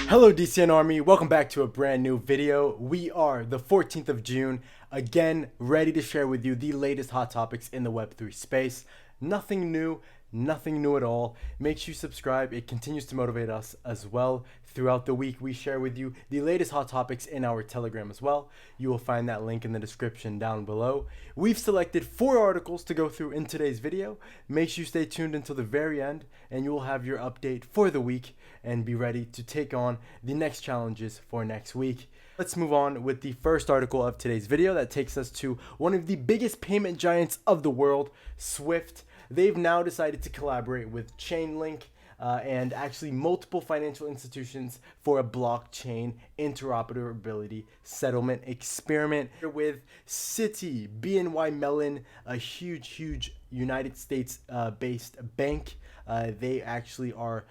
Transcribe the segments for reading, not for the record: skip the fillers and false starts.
Hello DCN Army, welcome back to a brand new video. We are the 14th of June, again ready to share with you the latest hot topics in the Web3 space. Nothing new at all. Make sure you subscribe, it continues to motivate us as well. Throughout the week we share with you the latest hot topics in our Telegram as well. You will find that link in the description down below. We've selected 4 articles to go through in today's video. Make sure you stay tuned until the very end and you will have your update for the week and be ready to take on the next challenges for next week. Let's move on with the first article of today's video that takes us to one of the biggest payment giants of the world, Swift. They've now decided to collaborate with Chainlink and actually multiple financial institutions for a blockchain interoperability settlement experiment with Citi, BNY Mellon, a huge United States based bank. They actually are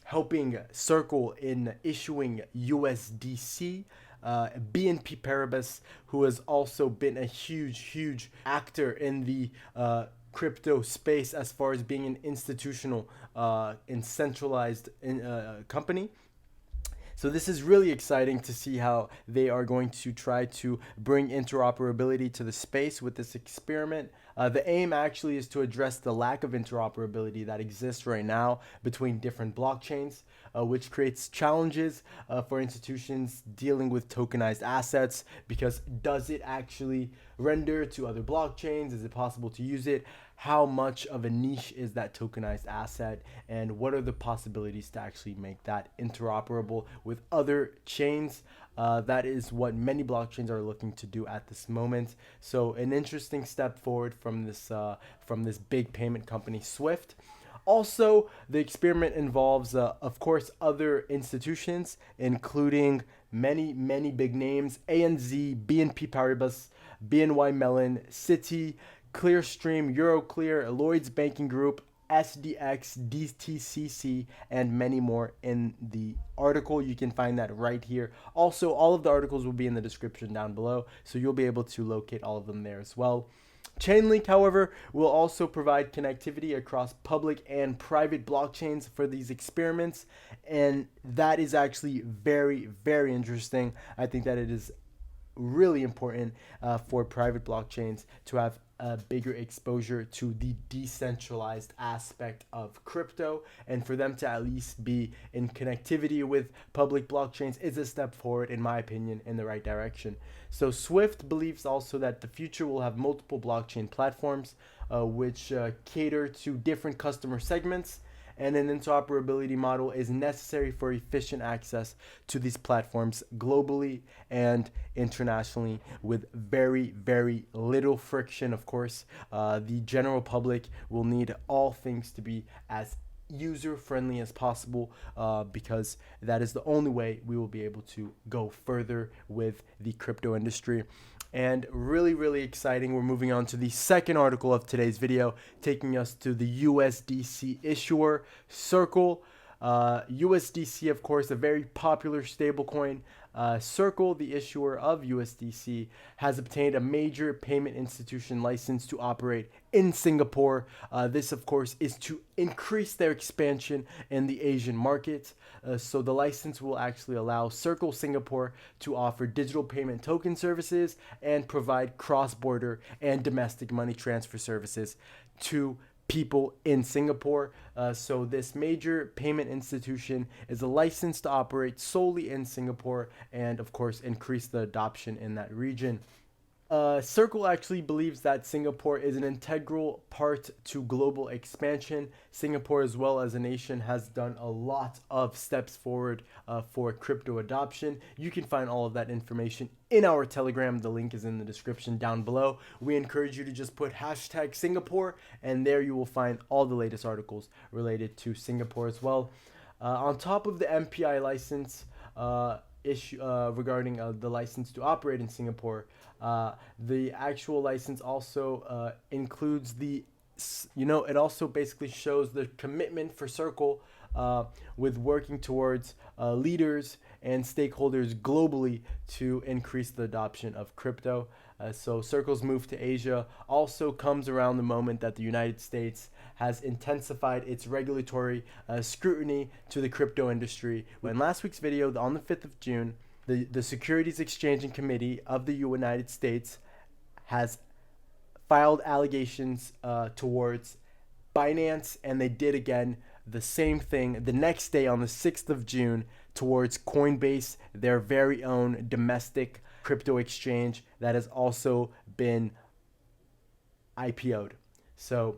helping Circle in issuing USDC. BNP Paribas, who has also been a huge actor in the crypto space as far as being an institutional and centralized company. So this is really exciting to see how they are going to try to bring interoperability to the space with this experiment. The aim actually is to address the lack of interoperability that exists right now between different blockchains, which creates challenges for institutions dealing with tokenized assets, because does it actually render to other blockchains? Is it possible to use it? How much of a niche is that tokenized asset, and what are the possibilities to actually make that interoperable with other chains? That is what many blockchains are looking to do at this moment. So an interesting step forward from this big payment company, Swift. Also, the experiment involves, of course, other institutions, including many big names: ANZ, BNP Paribas, BNY Mellon, Citi, Clearstream, Euroclear, Lloyds Banking Group, SDX, DTCC, and many more in the article. You can find that right here. Also, all of the articles will be in the description down below, so you'll be able to locate all of them there as well. Chainlink, however, will also provide connectivity across public and private blockchains for these experiments, and that is actually very interesting. I think that it is really important for private blockchains to have a bigger exposure to the decentralized aspect of crypto, and for them to at least be in connectivity with public blockchains is a step forward, in my opinion, in the right direction. So Swift believes also that the future will have multiple blockchain platforms which cater to different customer segments, and an interoperability model is necessary for efficient access to these platforms globally and internationally with very little friction. Of course, the general public will need all things to be as user-friendly as possible, because that is the only way we will be able to go further with the crypto industry. And really exciting, we're moving on to the second article of today's video, taking us to the USDC issuer, Circle. USDC, of course, a very popular stablecoin. Circle, the issuer of USDC, has obtained a major payment institution license to operate in Singapore. This, of course, is to increase their expansion in the Asian market. So the license will actually allow Circle Singapore to offer digital payment token services and provide cross-border and domestic money transfer services to people in Singapore. So this major payment institution is a license to operate solely in Singapore and, of course, increase the adoption in that region. Circle actually believes that Singapore is an integral part to global expansion. Singapore, as well as a nation, has done a lot of steps forward for crypto adoption. You can find all of that information in our Telegram. The link is in the description down below. We encourage you to just put hashtag Singapore, and there you will find all the latest articles related to Singapore as well. On top of the MPI license, regarding the license to operate in Singapore, the actual license also includes it also basically shows the commitment for Circle with working towards leaders and stakeholders globally to increase the adoption of crypto. So Circle's move to Asia also comes around the moment that the United States has intensified its regulatory scrutiny to the crypto industry. In last week's video, on the 5th of June, the Securities Exchange and Committee of the United States has filed allegations towards Binance, and they did again the same thing the next day on the 6th of June towards Coinbase, their very own domestic crypto exchange that has also been IPO'd. So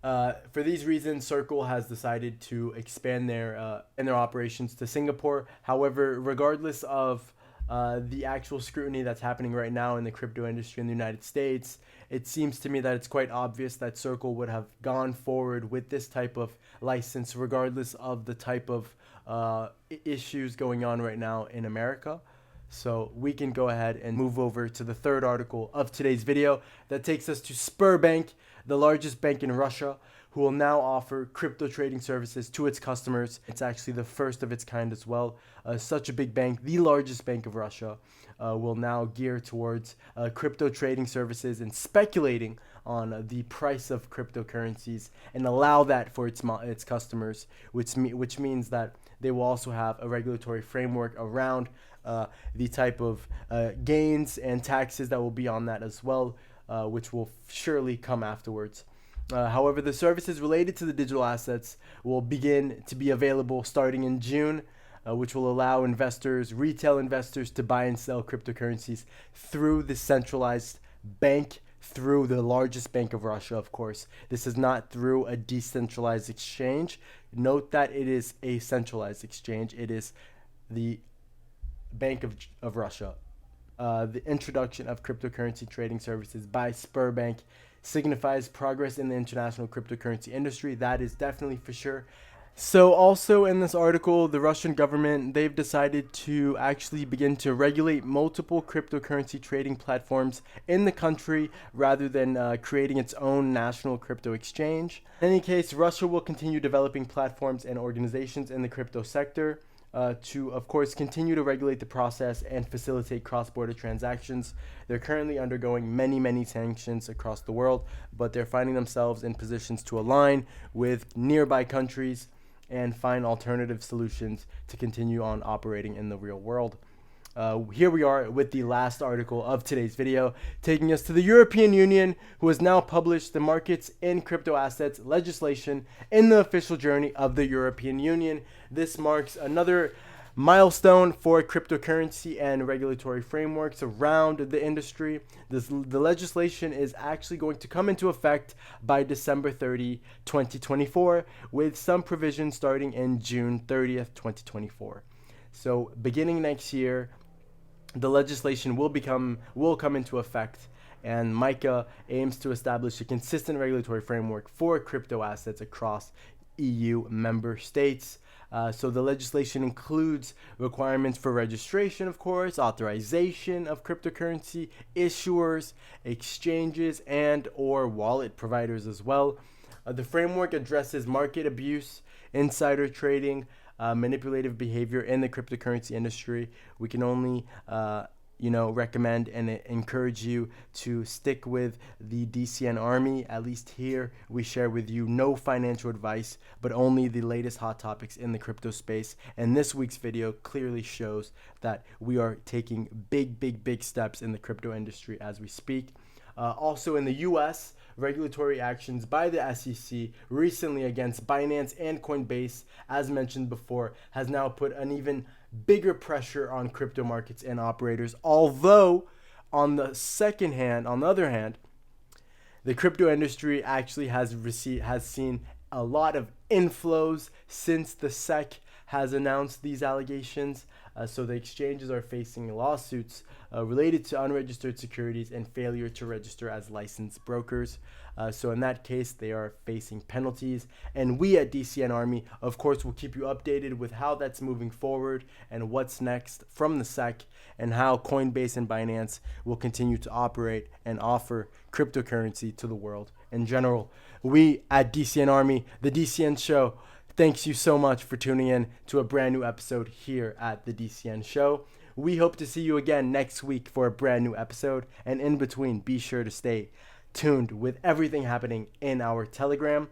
for these reasons, Circle has decided to expand their operations to Singapore. However, regardless of the actual scrutiny that's happening right now in the crypto industry in the United States, it seems to me that it's quite obvious that Circle would have gone forward with this type of license regardless of the type of issues going on right now in America. So we can go ahead and move over to the third article of today's video that takes us to Sberbank, the largest bank in Russia, who will now offer crypto trading services to its customers. It's actually the first of its kind as well. Such a big bank, the largest bank of Russia, will now gear towards crypto trading services and speculating on the price of cryptocurrencies and allow that for its customers, which means that they will also have a regulatory framework around the type of gains and taxes that will be on that as well, which will surely come afterwards. However, the services related to the digital assets will begin to be available starting in June, which will allow retail investors, to buy and sell cryptocurrencies through the centralized bank, through the largest bank of Russia, of course. This is not through a decentralized exchange. Note that it is a centralized exchange. It is the Bank of Russia. The introduction of cryptocurrency trading services by Sberbank signifies progress in the international cryptocurrency industry. That is definitely for sure. So also in this article, the Russian government, they've decided to actually begin to regulate multiple cryptocurrency trading platforms in the country rather than creating its own national crypto exchange. In any case, Russia will continue developing platforms and organizations in the crypto sector to, of course, continue to regulate the process and facilitate cross-border transactions. They're currently undergoing many sanctions across the world, but they're finding themselves in positions to align with nearby countries and find alternative solutions to continue on operating in the real world. Here we are with the last article of today's video, taking us to the European Union, who has now published the markets in crypto assets legislation in the official journey of the European Union. This marks another milestone for cryptocurrency and regulatory frameworks around the industry. The legislation is actually going to come into effect by December 30, 2024, with some provisions starting in June 30th, 2024. So beginning next year, the legislation will come into effect, and MiCA aims to establish a consistent regulatory framework for crypto assets across EU member states. So the legislation includes requirements for registration, of course, authorization of cryptocurrency issuers, exchanges, and or wallet providers as well. The framework addresses market abuse, insider trading, manipulative behavior in the cryptocurrency industry. We can only recommend and encourage you to stick with the DCN Army. At least here we share with you no financial advice, but only the latest hot topics in the crypto space. And this week's video clearly shows that we are taking big steps in the crypto industry as we speak. Also in the US, regulatory actions by the SEC recently against Binance and Coinbase, as mentioned before, has now put an even bigger pressure on crypto markets and operators. Although, on the other hand, the crypto industry actually has seen a lot of inflows since the SEC has announced these allegations. So the exchanges are facing lawsuits related to unregistered securities and failure to register as licensed brokers. So in that case, they are facing penalties. And we at DCN Army, of course, will keep you updated with how that's moving forward and what's next from the SEC, and how Coinbase and Binance will continue to operate and offer cryptocurrency to the world in general. We at DCN Army, the DCN Show, thanks you so much for tuning in to a brand new episode here at the DCN Show. We hope to see you again next week for a brand new episode. And in between, be sure to stay tuned with everything happening in our Telegram.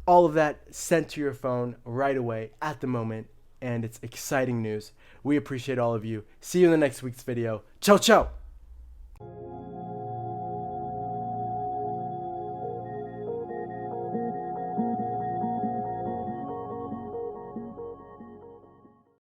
All of that sent to your phone right away at the moment. And it's exciting news. We appreciate all of you. See you in the next week's video. Ciao, ciao.